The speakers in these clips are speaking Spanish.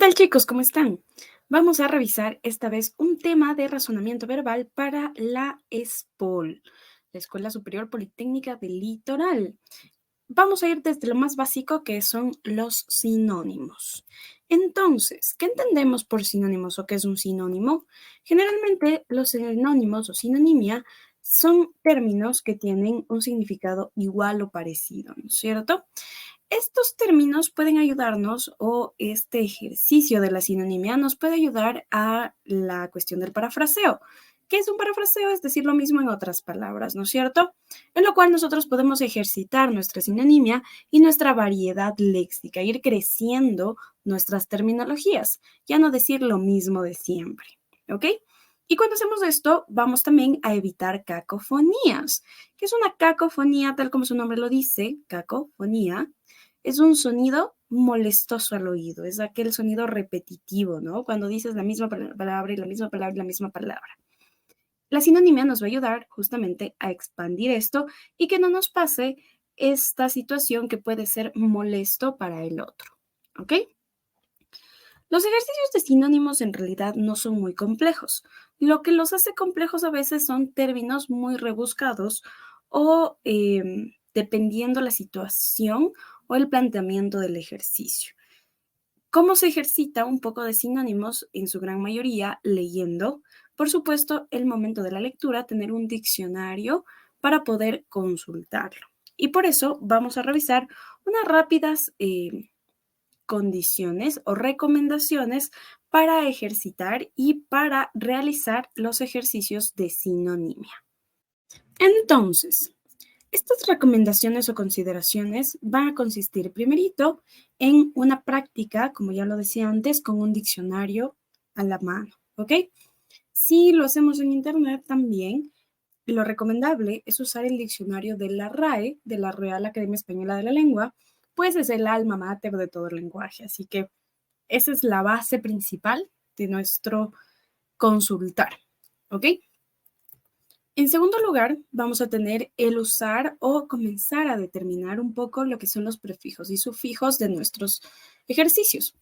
tal, chicos? ¿Cómo están? Vamos a revisar esta vez un tema de razonamiento verbal para la ESPOL, la Escuela Superior Politécnica del Litoral. Vamos a ir desde lo más básico, que son los sinónimos. Entonces, ¿qué entendemos por sinónimos o qué es un sinónimo? Generalmente, los sinónimos o sinonimia son términos que tienen un significado igual o parecido, ¿no es cierto? Estos términos pueden ayudarnos, o este ejercicio de la sinonimia nos puede ayudar a la cuestión del parafraseo. ¿Qué es un parafraseo? Es decir lo mismo en otras palabras, ¿no es cierto? En lo cual nosotros podemos ejercitar nuestra sinonimia y nuestra variedad léxica, ir creciendo nuestras terminologías, ya no decir lo mismo de siempre, ¿ok? Y cuando hacemos esto, vamos también a evitar cacofonías. ¿Qué es una cacofonía? Tal como su nombre lo dice, cacofonía. Es un sonido molestoso al oído, es aquel sonido repetitivo, ¿no? Cuando dices la misma palabra y la misma palabra y la misma palabra. La sinonimia nos va a ayudar justamente a expandir esto y que no nos pase esta situación que puede ser molesto para el otro, ¿ok? Los ejercicios de sinónimos en realidad no son muy complejos. Lo que los hace complejos a veces son términos muy rebuscados o dependiendo la situación o el planteamiento del ejercicio. ¿Cómo se ejercita un poco de sinónimos? En su gran mayoría leyendo. Por supuesto, el momento de la lectura, tener un diccionario para poder consultarlo. Y por eso vamos a revisar unas rápidas condiciones o recomendaciones para ejercitar y para realizar los ejercicios de sinonimia. Entonces, estas recomendaciones o consideraciones van a consistir primerito en una práctica, como ya lo decía antes, con un diccionario a la mano, ¿ok? Si lo hacemos en internet también, lo recomendable es usar el diccionario de la RAE, de la Real Academia Española de la Lengua, pues es el alma mater de todo el lenguaje, así que esa es la base principal de nuestro consultar, ¿ok? En segundo lugar, vamos a tener el usar o comenzar a determinar un poco lo que son los prefijos y sufijos de nuestros ejercicios.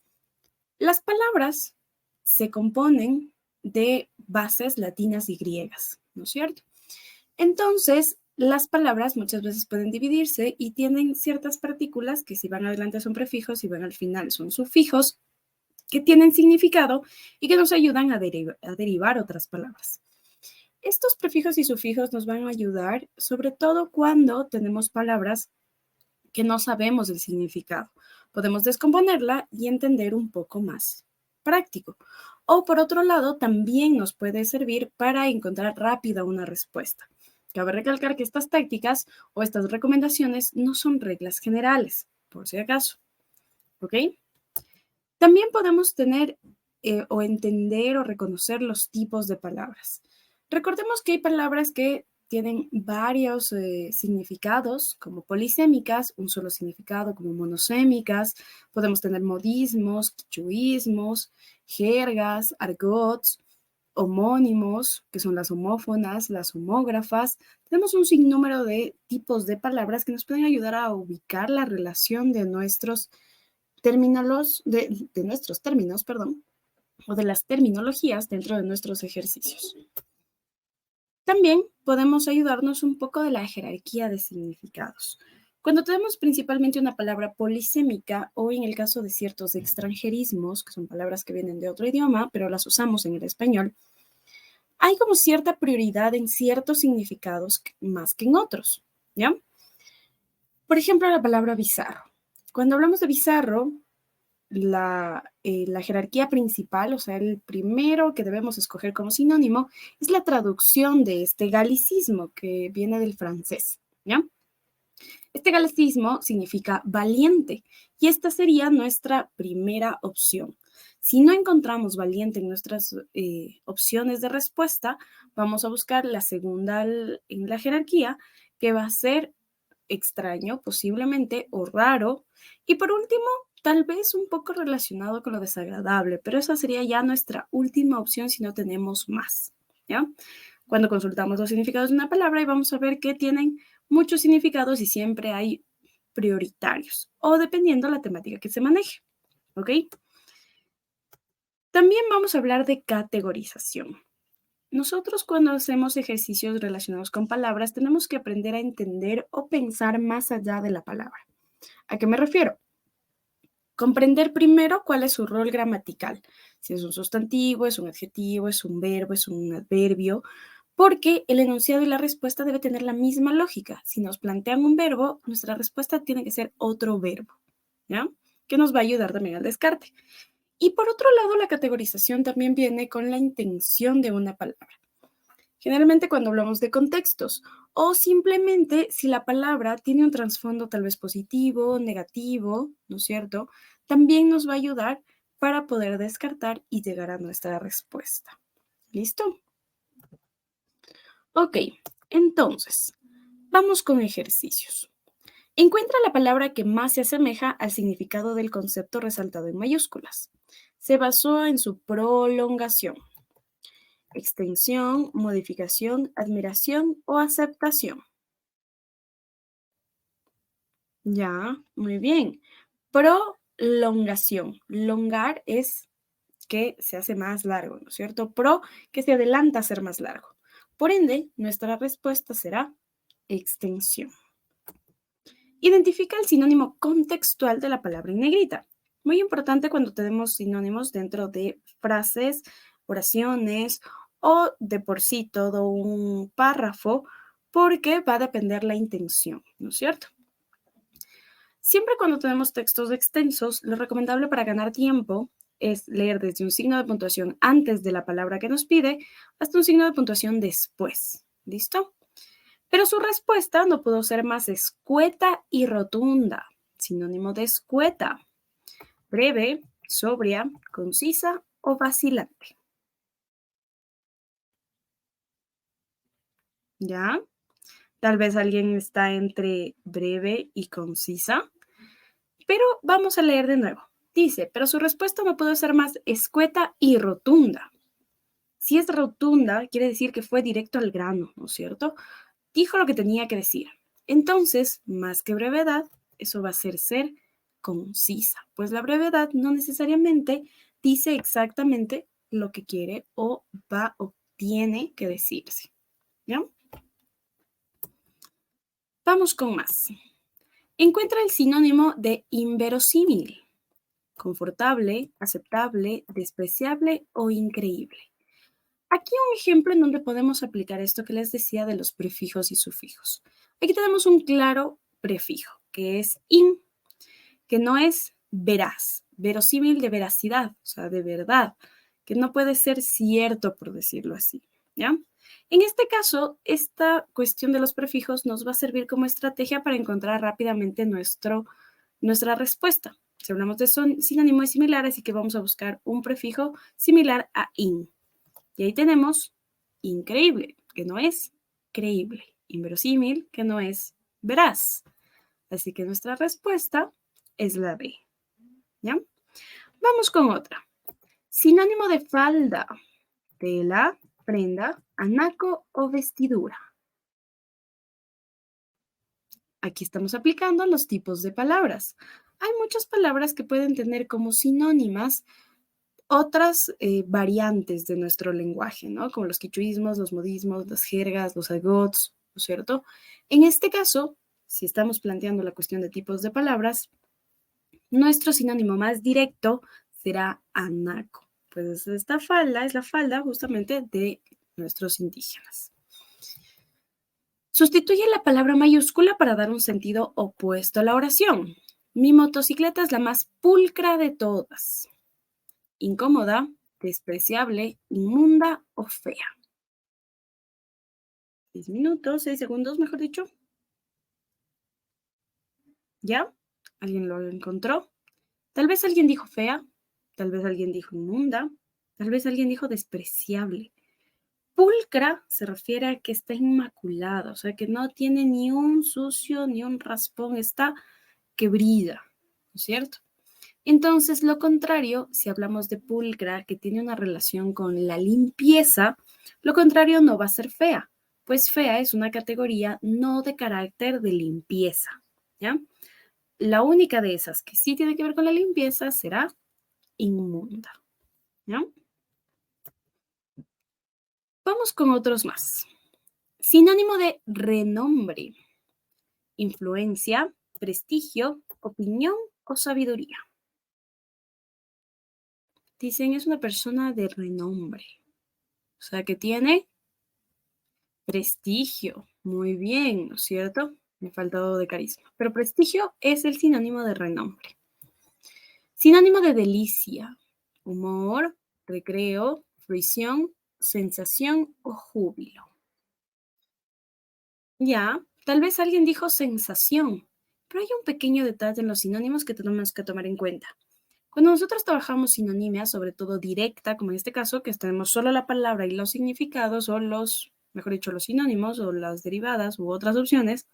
Las palabras se componen de bases latinas y griegas, ¿no es cierto? Entonces, las palabras muchas veces pueden dividirse y tienen ciertas partículas que si van adelante son prefijos y van al final son sufijos que tienen significado y que nos ayudan a derivar otras palabras. Estos prefijos y sufijos nos van a ayudar sobre todo cuando tenemos palabras que no sabemos el significado. Podemos descomponerla y entender un poco más práctico. O por otro lado, también nos puede servir para encontrar rápida una respuesta. Cabe recalcar que estas tácticas o estas recomendaciones no son reglas generales, por si acaso. ¿Ok? También podemos tener o entender o reconocer los tipos de palabras. Recordemos que hay palabras que tienen varios significados, como polisémicas, un solo significado, como monosémicas. Podemos tener modismos, quichuismos, jergas, argots, homónimos, que son las homófonas, las homógrafas. Tenemos un sinnúmero de tipos de palabras que nos pueden ayudar a ubicar la relación de nuestros de nuestros términos, perdón, o de las terminologías dentro de nuestros ejercicios. También podemos ayudarnos un poco de la jerarquía de significados. Cuando tenemos principalmente una palabra polisémica o en el caso de ciertos extranjerismos, que son palabras que vienen de otro idioma, pero las usamos en el español, hay como cierta prioridad en ciertos significados más que en otros, ¿ya? Por ejemplo, la palabra bizarro. Cuando hablamos de bizarro, la jerarquía principal, o sea, el primero que debemos escoger como sinónimo, es la traducción de este galicismo que viene del francés, ¿ya? Este galicismo significa valiente y esta sería nuestra primera opción. Si no encontramos valiente en nuestras opciones de respuesta, vamos a buscar la segunda en la jerarquía, que va a ser extraño, posiblemente, o raro. Y por último, tal vez un poco relacionado con lo desagradable, pero esa sería ya nuestra última opción si no tenemos más, ¿ya? Cuando consultamos los significados de una palabra y vamos a ver que tienen muchos significados y siempre hay prioritarios, o dependiendo la temática que se maneje, ¿ok? También vamos a hablar de categorización. Nosotros cuando hacemos ejercicios relacionados con palabras tenemos que aprender a entender o pensar más allá de la palabra. ¿A qué me refiero? Comprender primero cuál es su rol gramatical, si es un sustantivo, es un adjetivo, es un verbo, es un adverbio, porque el enunciado y la respuesta debe tener la misma lógica. Si nos plantean un verbo, nuestra respuesta tiene que ser otro verbo, ¿ya? Que nos va a ayudar también al descarte. Y por otro lado, la categorización también viene con la intención de una palabra. Generalmente cuando hablamos de contextos o simplemente si la palabra tiene un trasfondo tal vez positivo, negativo, ¿no es cierto? También nos va a ayudar para poder descartar y llegar a nuestra respuesta. ¿Listo? Ok, entonces, vamos con ejercicios. Encuentra la palabra que más se asemeja al significado del concepto resaltado en mayúsculas. Se basó en su prolongación, extensión, modificación, admiración o aceptación. Ya, muy bien. Prolongación. Longar es que se hace más largo, ¿no es cierto? Pro, que se adelanta a ser más largo. Por ende, nuestra respuesta será extensión. Identifica el sinónimo contextual de la palabra en negrita. Muy importante cuando tenemos sinónimos dentro de frases, oraciones o de por sí todo un párrafo, porque va a depender la intención, ¿no es cierto? Siempre cuando tenemos textos extensos, lo recomendable para ganar tiempo es leer desde un signo de puntuación antes de la palabra que nos pide hasta un signo de puntuación después. ¿Listo? Pero su respuesta no pudo ser más escueta y rotunda. Sinónimo de escueta. Breve, sobria, concisa o vacilante. ¿Ya? Tal vez alguien está entre breve y concisa. Pero vamos a leer de nuevo. Dice, pero su respuesta no pudo ser más escueta y rotunda. Si es rotunda, quiere decir que fue directo al grano, ¿no es cierto? Dijo lo que tenía que decir. Entonces, más que brevedad, eso va a ser concisa, pues la brevedad no necesariamente dice exactamente lo que quiere o va o tiene que decirse. ¿Ya? Vamos con más. Encuentra el sinónimo de inverosímil. Confortable, aceptable, despreciable o increíble. Aquí un ejemplo en donde podemos aplicar esto que les decía de los prefijos y sufijos. Aquí tenemos un claro prefijo, que es in, que no es veraz, verosímil de veracidad, o sea, de verdad, que no puede ser cierto, por decirlo así, ¿ya? En este caso, esta cuestión de los prefijos nos va a servir como estrategia para encontrar rápidamente nuestra respuesta. Si hablamos de sinónimos similares, así que vamos a buscar un prefijo similar a in. Y ahí tenemos increíble, que no es creíble, inverosímil, que no es veraz. Así que nuestra respuesta es la B. ¿Ya? Vamos con otra. Sinónimo de falda, tela, prenda, anaco o vestidura. Aquí estamos aplicando los tipos de palabras. Hay muchas palabras que pueden tener como sinónimas otras variantes de nuestro lenguaje, ¿no? Como los quichuismos, los modismos, las jergas, los argots, ¿no es cierto? En este caso, si estamos planteando la cuestión de tipos de palabras, nuestro sinónimo más directo será anaco. Pues esta falda es la falda justamente de nuestros indígenas. Sustituye la palabra mayúscula para dar un sentido opuesto a la oración. Mi motocicleta es la más pulcra de todas. Incómoda, despreciable, inmunda o fea. 6 minutos, 6 segundos, mejor dicho. ¿Ya? ¿Alguien lo encontró? Tal vez alguien dijo fea, tal vez alguien dijo inmunda, tal vez alguien dijo despreciable. Pulcra se refiere a que está inmaculada, o sea, que no tiene ni un sucio ni un raspón, está que brilla, ¿no es cierto? Entonces, lo contrario, si hablamos de pulcra, que tiene una relación con la limpieza, lo contrario no va a ser fea, pues fea es una categoría no de carácter de limpieza, ¿ya? La única de esas que sí tiene que ver con la limpieza será inmunda, ¿no? Vamos con otros más. Sinónimo de renombre, influencia, prestigio, opinión o sabiduría. Dicen es una persona de renombre, o sea que tiene prestigio. Muy bien, ¿no es cierto? Me ha faltado de carisma. Pero prestigio es el sinónimo de renombre. Sinónimo de delicia, humor, recreo, fruición, sensación o júbilo. Ya, tal vez alguien dijo sensación, pero hay un pequeño detalle en los sinónimos que tenemos que tomar en cuenta. Cuando nosotros trabajamos sinonimia, sobre todo directa, como en este caso, que tenemos solo la palabra y los significados o los, mejor dicho, los sinónimos o las derivadas u otras opciones,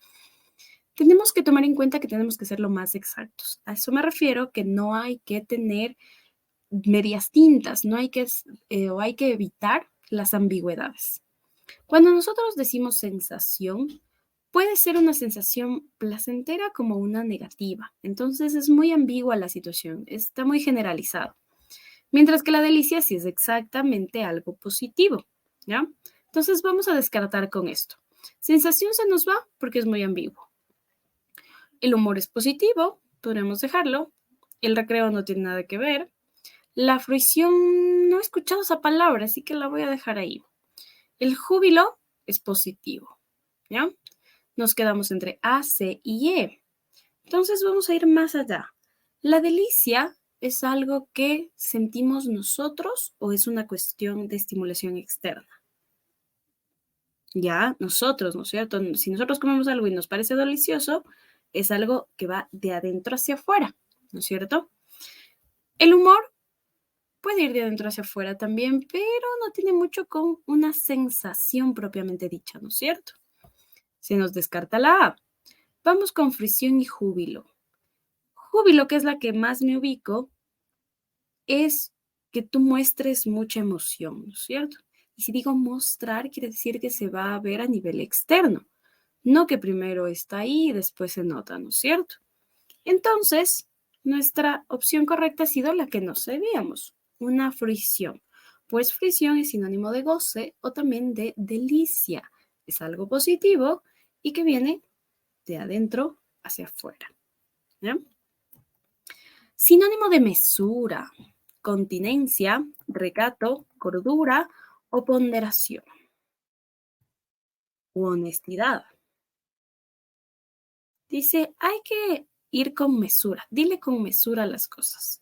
tenemos que tomar en cuenta que tenemos que ser lo más exactos. A eso me refiero que no hay que tener medias tintas, no hay que, o hay que evitar las ambigüedades. Cuando nosotros decimos sensación, puede ser una sensación placentera como una negativa. Entonces es muy ambigua la situación, está muy generalizado. Mientras que la delicia sí es exactamente algo positivo, ¿ya? Entonces vamos a descartar con esto. Sensación se nos va porque es muy ambiguo. El humor es positivo, podremos dejarlo. El recreo no tiene nada que ver. La fruición, no he escuchado esa palabra, así que la voy a dejar ahí. El júbilo es positivo, ¿ya? Nos quedamos entre A, C y E. Entonces vamos a ir más allá. La delicia es algo que sentimos nosotros o es una cuestión de estimulación externa. Ya, nosotros, ¿no es cierto? Si nosotros comemos algo y nos parece delicioso, es algo que va de adentro hacia afuera, ¿no es cierto? El humor puede ir de adentro hacia afuera también, pero no tiene mucho con una sensación propiamente dicha, ¿no es cierto? Se nos descarta la A. Vamos con fruición y júbilo. Júbilo, que es la que más me ubico, es que tú muestres mucha emoción, ¿no es cierto? Y si digo mostrar, quiere decir que se va a ver a nivel externo, no que primero está ahí y después se nota, ¿no es cierto? Entonces, nuestra opción correcta ha sido la que nos sabíamos, una fruición. Pues fruición es sinónimo de goce o también de delicia. Es algo positivo y que viene de adentro hacia afuera, ¿ya? Sinónimo de mesura, continencia, recato, cordura o ponderación u honestidad. Dice, hay que ir con mesura, dile con mesura las cosas.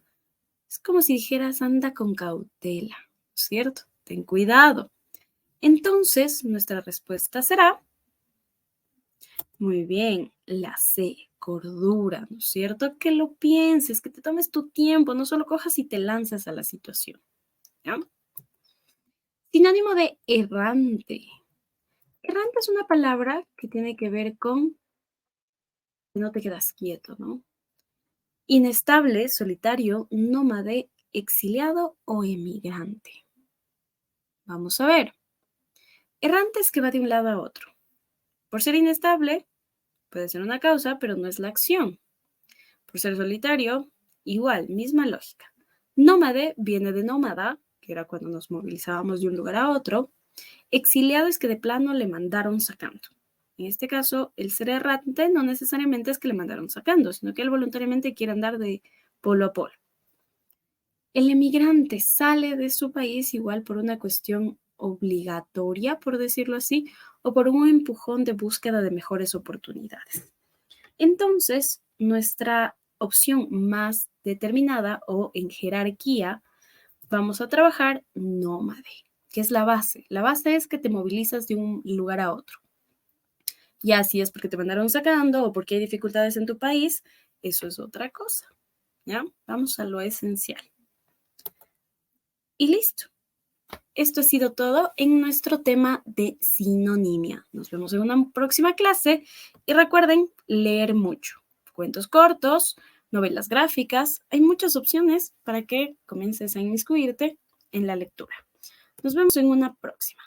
Es como si dijeras, anda con cautela, ¿cierto? Ten cuidado. Entonces, nuestra respuesta será, muy bien, la C, cordura, ¿no es cierto? Que lo pienses, que te tomes tu tiempo, no solo cojas y te lanzas a la situación, ¿ya? Sinónimo de errante. Errante es una palabra que tiene que ver con que no te quedas quieto, ¿no? Inestable, solitario, nómade, exiliado o emigrante. Vamos a ver. Errante es que va de un lado a otro. Por ser inestable, puede ser una causa, pero no es la acción. Por ser solitario, igual, misma lógica. Nómade viene de nómada, que era cuando nos movilizábamos de un lugar a otro. Exiliado es que de plano le mandaron sacando. En este caso, el ser errante no necesariamente es que le mandaron sacando, sino que él voluntariamente quiere andar de polo a polo. El emigrante sale de su país igual por una cuestión obligatoria, por decirlo así, o por un empujón de búsqueda de mejores oportunidades. Entonces, nuestra opción más determinada o en jerarquía, vamos a trabajar nómade, que es la base. La base es que te movilizas de un lugar a otro. Ya si es porque te mandaron sacando o porque hay dificultades en tu país, eso es otra cosa. ¿Ya? Vamos a lo esencial. Y listo. Esto ha sido todo en nuestro tema de sinonimia. Nos vemos en una próxima clase y recuerden leer mucho. Cuentos cortos, novelas gráficas. Hay muchas opciones para que comiences a inmiscuirte en la lectura. Nos vemos en una próxima.